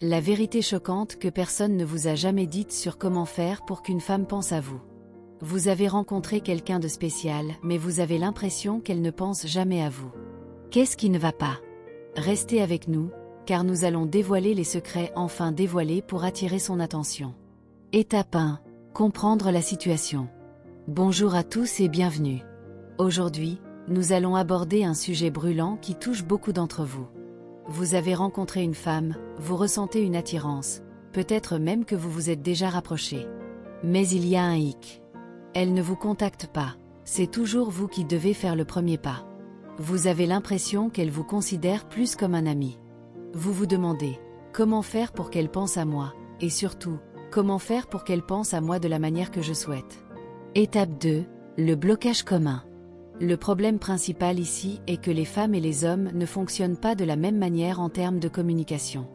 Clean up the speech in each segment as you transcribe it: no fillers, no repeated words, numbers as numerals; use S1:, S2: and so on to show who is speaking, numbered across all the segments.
S1: La vérité choquante que personne ne vous a jamais dite sur comment faire pour qu'une femme pense à vous. Vous avez rencontré quelqu'un de spécial, mais vous avez l'impression qu'elle ne pense jamais à vous. Qu'est-ce qui ne va pas? Restez avec nous, car nous allons dévoiler les secrets enfin dévoilés pour attirer son attention. Étape 1. Comprendre la situation. Bonjour à tous et bienvenue. Aujourd'hui, nous allons aborder un sujet brûlant qui touche beaucoup d'entre vous. Vous avez rencontré une femme, vous ressentez une attirance, peut-être même que vous vous êtes déjà rapproché. Mais il y a un hic. Elle ne vous contacte pas, c'est toujours vous qui devez faire le premier pas. Vous avez l'impression qu'elle vous considère plus comme un ami. Vous vous demandez, comment faire pour qu'elle pense à moi, et surtout, comment faire pour qu'elle pense à moi de la manière que je souhaite. Étape 2, le blocage commun. Le problème principal ici est que les femmes et les hommes ne fonctionnent pas de la même manière en termes de communication.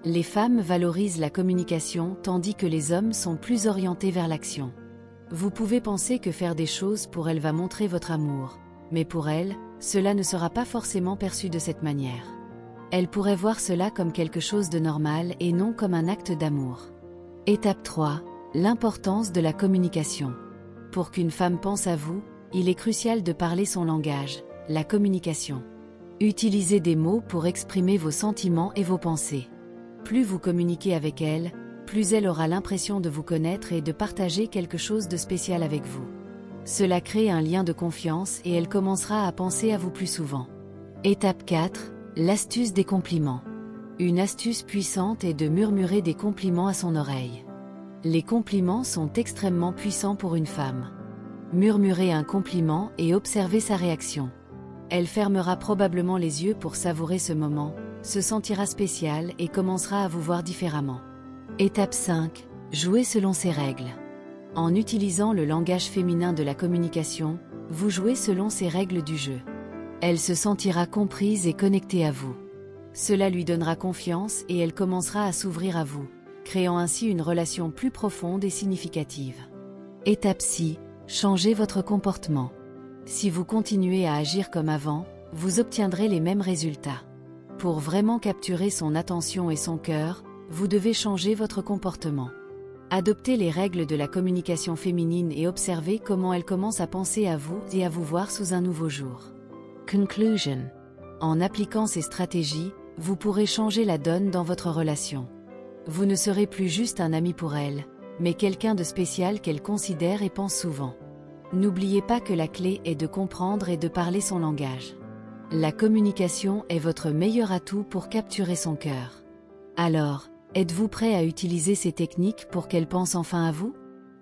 S1: Les femmes valorisent la communication tandis que les hommes sont plus orientés vers l'action. Vous pouvez penser que faire des choses pour elle va montrer votre amour, mais pour elle, cela ne sera pas forcément perçu de cette manière. Elle pourrait voir cela comme quelque chose de normal et non comme un acte d'amour. Étape 3, l'importance de la communication. Pour qu'une femme pense à vous, il est crucial de parler son langage, la communication. Utilisez des mots pour exprimer vos sentiments et vos pensées. Plus vous communiquez avec elle, plus elle aura l'impression de vous connaître et de partager quelque chose de spécial avec vous. Cela crée un lien de confiance et elle commencera à penser à vous plus souvent. Étape 4, l'astuce des compliments. Une astuce puissante est de murmurer des compliments à son oreille. Les compliments sont extrêmement puissants pour une femme. Murmurez un compliment et observez sa réaction. Elle fermera probablement les yeux pour savourer ce moment, se sentira spéciale et commencera à vous voir différemment. Étape 5, jouez selon ses règles. En utilisant le langage féminin de la communication, vous jouez selon ses règles du jeu. Elle se sentira comprise et connectée à vous. Cela lui donnera confiance et elle commencera à s'ouvrir à vous, créant ainsi une relation plus profonde et significative. Étape 6, changez votre comportement. Si vous continuez à agir comme avant, vous obtiendrez les mêmes résultats. Pour vraiment capturer son attention et son cœur, vous devez changer votre comportement. Adoptez les règles de la communication féminine et observez comment elle commence à penser à vous et à vous voir sous un nouveau jour. Conclusion. En appliquant ces stratégies, vous pourrez changer la donne dans votre relation. Vous ne serez plus juste un ami pour elle, mais quelqu'un de spécial qu'elle considère et pense souvent. N'oubliez pas que la clé est de comprendre et de parler son langage. La communication est votre meilleur atout pour capturer son cœur. Alors, êtes-vous prêt à utiliser ces techniques pour qu'elle pense enfin à vous?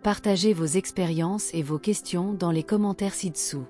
S1: Partagez vos expériences et vos questions dans les commentaires ci-dessous.